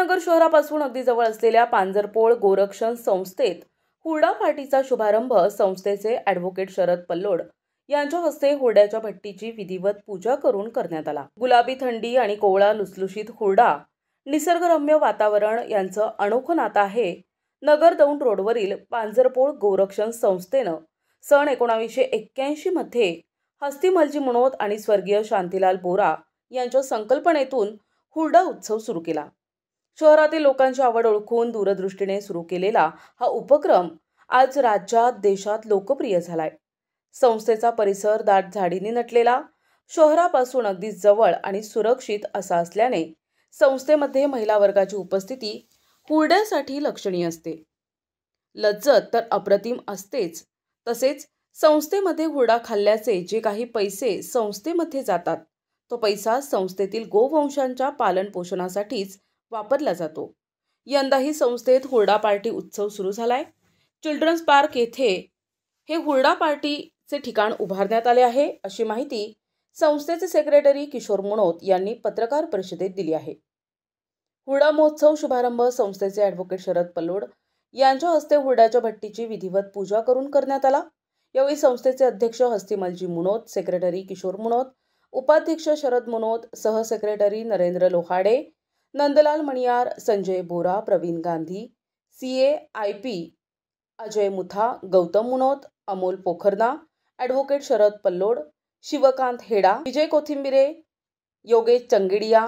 शिवाजीनगर शहरापासून अगदी जवळ असलेल्या पांजरपोळ गोरक्षण संस्थेत हुरडा पार्टीचा शुभारंभ संस्थेचे ॲडव्होकेट शरद पल्लोड यांच्या हस्ते हुरड्याच्या भट्टीची विधिवत पूजा करून करण्यात आला। गुलाबी थंडी आणि कोवळा लुसलुशीत हुरडा, निसर्गरम्य वातावरण यांचं अनोखं नातं आहे। नगर दौंड रोडवरील पांजरपोळ गोरक्षण संस्थेनं सन 1981 मध्ये हस्तिमलजी मुनोत आणि स्वर्गीय शांतीलाल बोरा यांच्या संकल्पनेतून हुरडा उत्सव सुरू केला। शहरातील लोकांची आवड ओळखून दूरदृष्टीने सुरू केलेला हा उपक्रम आज राज्यात देशात लोकप्रिय झालाय। संस्थेचा परिसर दाट झाडीने नटलेला, शहरापासून अगदी जवळ आणि सुरक्षित असा असल्याने संस्थेमध्ये महिला वर्गाची उपस्थिती हुरड्यासाठी लक्षणीय असते। लज्जत तर अप्रतिम असतेच। तसेच संस्थेमध्ये हुरडा खाल्ल्याचे जे काही पैसे संस्थेमध्ये जातात तो पैसा संस्थेतील गोवंशांच्या पालन पोषणासाठीच वापरला जातो। यंदाही संस्थेत हुरडा पार्टी उत्सव सुरू झालाय। चिल्ड्रन्स पार्क येथे हे हुरडा पार्टीचे ठिकाण उभारण्यात आले आहे, अशी माहिती संस्थेचे सेक्रेटरी किशोर मुनोत यांनी पत्रकार परिषदेत दिली आहे। हुरडा महोत्सव शुभारंभ संस्थेचे ॲडव्होकेट शरद पल्लोड यांच्या हस्ते हुरड्याच्या भट्टीची विधिवत पूजा करून करण्यात आला। यावेळी संस्थेचे अध्यक्ष हस्तिमलजी मुनोत, सेक्रेटरी किशोर मुनोत, उपाध्यक्ष शरद मुनोत, सहसेक्रेटरी Narendra Lohade, Nandlal Maniyar, Sanjay Bora, Pravin Gandhi, CA IP Ajay Mutha, Gautam Munot, Amol Pokharna, advocate Sharad Pallod, Shivkant Heda, Vijay Kothimbire, Yogesh Changidiya,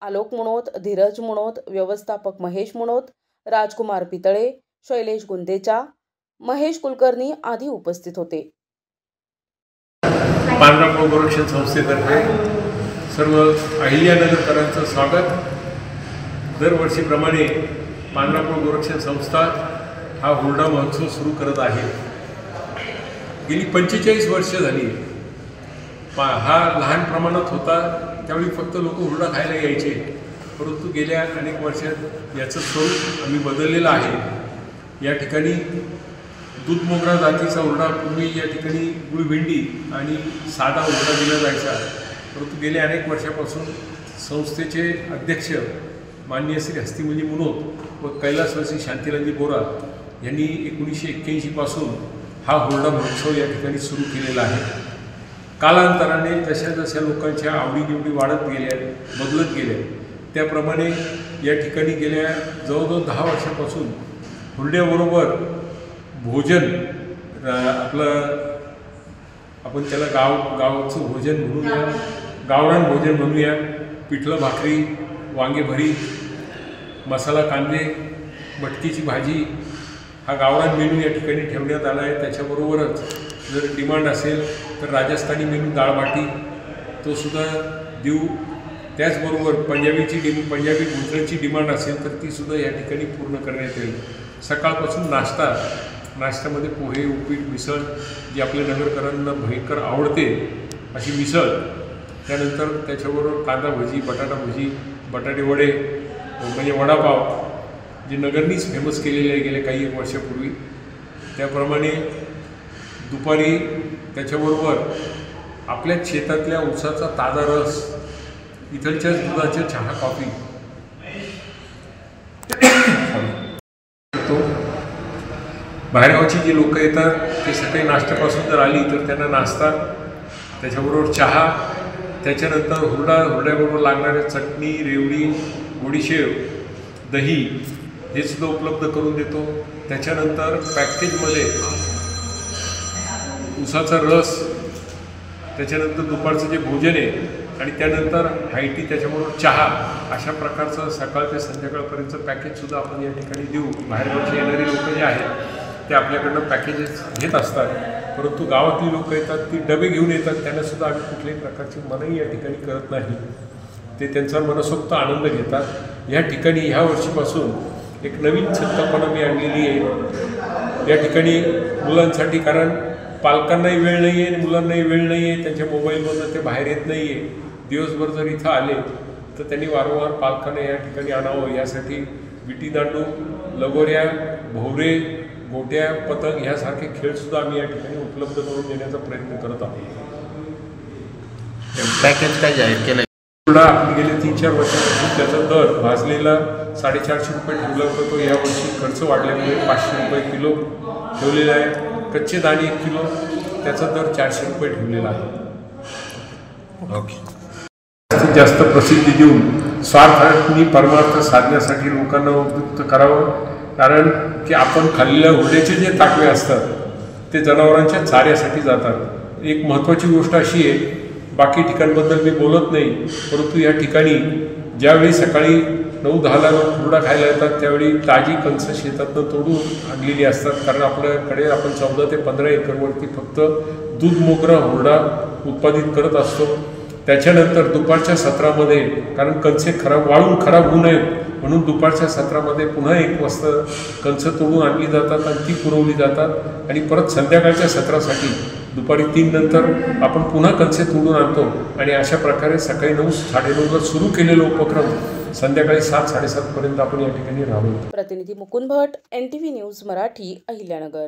Alok Munot, Dhiraj Munot, व्यवस्थापक महेश मुनोत, राजकुमार पितळे, शैलेश गुंदेचा, महेश कुलकर्णी आदी उपस्थित होते। पांजरपोळ गोरक्षण संस्थेतर्फे सर्व अहिल्यानगरकरांचं स्वागत। दरवर्षीप्रमाणे पांजरपोळ गोरक्षण संस्था हा हुरडा महोत्सव सुरू करत आहे। गेली 45 वर्ष झाली। हा लहान प्रमाणात होता, त्यावेळी फक्त लोक हुरडा खायला यायचे, परंतु गेल्या अनेक वर्षात याचं स्वरूप आम्ही बदललेलं आहे। या ठिकाणी दूध मोगरा जातीचा हुरडा पूर्वी या ठिकाणी गुळभेंडी आणि साधा हुरडा दिला जायचा, परंतु गेल्या अनेक वर्षापासून संस्थेचे अध्यक्ष माननीय श्री हस्तिमलजी मुनोत व कैलासवासी शांतीलालजी बोरा यांनी 1981 पासून हा हुरडा महोत्सव या ठिकाणी सुरू केलेला आहे। कालांतराने जशा जशा लोकांच्या आवडीनिवडी वाढत गेल्या, बदलत गेल्या, त्याप्रमाणे या ठिकाणी गेल्या जवळजवळ 10 वर्षापासून हुरड्याबरोबर भोजन आपण त्याला गावचं भोजन म्हणूया, गावरान भोजन म्हणूया। पिठलं भाकरी, वांगे भरीत, मसाला कांदे, मटकीची भाजी हा गावरान मेनू या ठिकाणी ठेवण्यात आला आहे। त्याच्याबरोबरच जर डिमांड असेल तर राजस्थानी मेनू डाळबाटी तो सुद्धा देऊ। त्याचबरोबर पंजाबी गुजरातची डिमांड असेल तर ती सुद्धा या ठिकाणी पूर्ण करण्यात येईल। सकाळपासून नाश्त्यामध्ये पोहे, उपीट, मिसळ जी आपल्या नगरकरांना भयंकर आवडते अशी मिसळ, त्यानंतर त्याच्याबरोबर कांदा भजी, बटाटा भजी, बटाटे वडे म्हणजे वडापाव जे नगरनीच फेमस केलेले आहे गेल्या काही वर्षापूर्वी। त्याप्रमाणे दुपारी त्याच्याबरोबर आपल्या शेतातल्या ऊसाचा ताजा रस, इथलच्याच दुधाच्या चहा, कॉफी बाहेरगावची जी लोक येतात ते सकाळी नाश्त्यापासून जर आली तर त्यांना नाश्ता, त्याच्याबरोबर चहा, त्याच्यानंतर हुरड्याबरोबर लागणाऱ्या चटणी, रेवडी, गोडीशेव, दही हे सुद्धा उपलब्ध करून देतो। त्याच्यानंतर पॅकेजमध्ये ऊसाचा रस, त्याच्यानंतर दुपारचं जे भोजन आहे आणि त्यानंतर हायटी, त्याच्याबरोबर चहा, अशा प्रकारचं सकाळ ते संध्याकाळपर्यंतचं पॅकेजसुद्धा आपण या ठिकाणी देऊ। बाहेरगावचे येणारी लोक जे आहेत ते आपल्याकडनं पॅकेजेस घेत असतात, परंतु गावातली लोक येतात ती डबे घेऊन येतात, त्यांनासुद्धा आम्ही कुठल्याही प्रकारची मनाई या ठिकाणी करत नाही। ते त्यांचा मनसोक्त आनंद घेतात। या ठिकाणी ह्या वर्षीपासून एक नवीन संकल्पना मी आणलेली आहे या ठिकाणी मुलांसाठी, कारण पालकांनाही वेळ नाही आहे आणि मुलांनाही वेळ नाही आहे, त्यांच्या मोबाईलमधून ते बाहेर येत नाही आहे। दिवसभर जर इथं आले तर त्यांनी वारंवार पालकांना या ठिकाणी आणावं, यासाठी विटी दांडू, लगोऱ्या, भोवरे, गोट्या, पतंग ह्यासारखे खेळसुद्धा आम्ही या ठिकाणी उपलब्ध करून देण्याचा प्रयत्न करत आहोत। पॅकेज काय जाहीर केलं? हुरडा आपण गेले 3-4 वर्षापासून त्याचा दर भाजलेला 450 रुपये ठेवला होता. तो यावर्षी खर्च वाढल्यामुळे 500 रुपये किलो ठेवलेला आहे. कच्चे दाणे 1 किलो त्याचा दर 400 रुपये ठेवलेला आहे. ओके. जास्तीत जास्त प्रसिद्धी देऊन स्वार्थाने परमार्थ साधण्यासाठी लोकांना उद्युक्त करावं. कारण की आपण खाल्लेल्या हुरड्याचे जे ताटवे असतात ते जनावरांच्या चाऱ्यासाठी जातात. एक महत्त्वाची गोष्ट अशी आहे, बाकी ठिकाणबद्दल मी बोलत नाही, परंतु या ठिकाणी ज्यावेळी सकाळी 9-10ला लोक हुरडा खायला येतात त्यावेळी ताजी कणसं शेतातनं तोडून आणलेली असतात. कारण आपल्याकडे आपण 14 ते 15 एकरवरती फक्त दूध मोगरा हुरडा उत्पादित करत असतो. त्याच्यानंतर दुपारच्या सत्रामध्ये, कारण कणसे वाळून खराब होऊ नयेत म्हणून दुपारच्या सत्रामध्ये पुन्हा 1 वाजता कणसं तोडून आणली जातात आणि ती पुरवली जातात. आणि परत संध्याकाळच्या सत्रासाठी दुपारी 3 नंतर आपण पुन्हा कणसे तोडून आणतो. आणि अशा प्रकारे सकाळी 9-9:30ला सुरू केलेला उपक्रम संध्याकाळी 7-7:30 पर्यंत आपण या ठिकाणी राबवतो. प्रतिनिधी मुकुंद भट, NTV न्यूज मराठी, अहिल्यानगर.